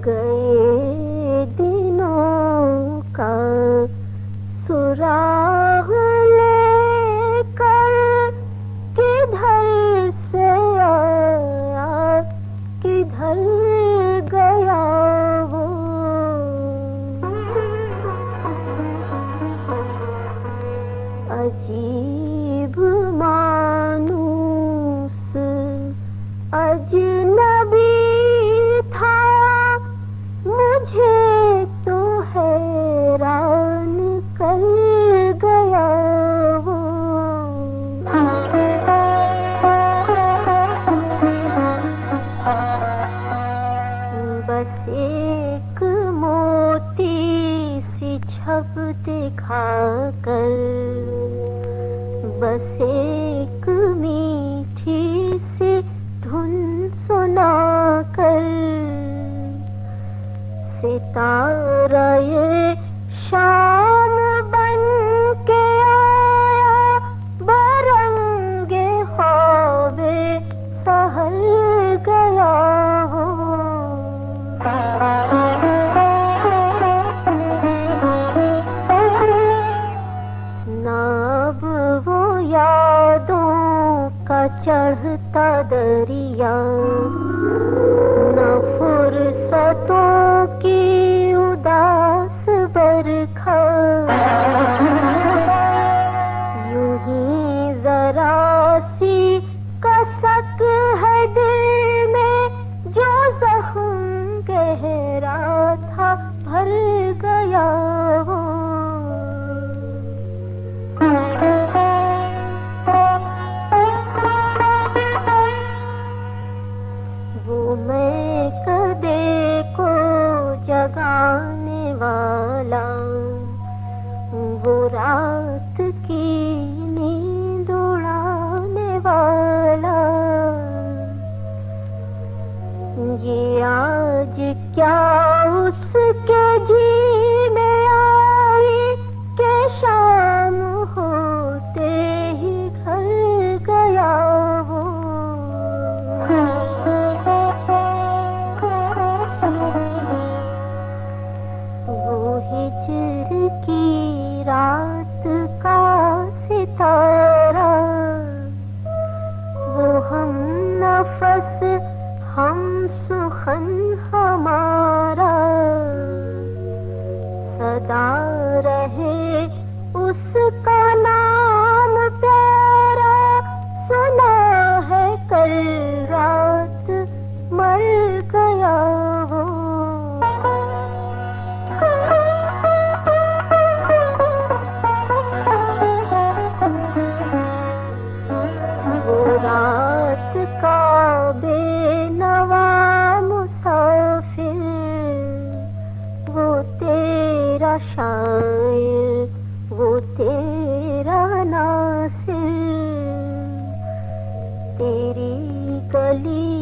गए दिनों का सुराग लेकर किधर से आया किधर गया वो। अजीब मानूस अजनबी था, मुझे तो हैरान कर गया वो। बस एक मोती सी छप दिखाकर, बस एक मीठी सी धुन सुनाकर, सितारा ये शाम बन के आया, बरंगे ख्वाबे सहर गया वो। ना अब वो यादों का चढ़ता दरिया, न फुर्सतों की उदास बरखा, यूं ही जरा सी कसक है दिल में, जो जख्म गहरा था भर गया वो। वो मैं कदे को जगाने वाला, वो रात की नींद उड़ाने वाला, ये आज क्या उसके जी में आई कि शाम होते ही घर गया वो। हिज्र की रात का सितारा, वो हम नफस हम सुखन हमारा, सदा रहे उसका नाम प्यारा, सुना है कल रात मर गया वो। रात का बेनवा मुसाफिर, वो तेरा शायर, वो तेरा नासिर, तेरी गली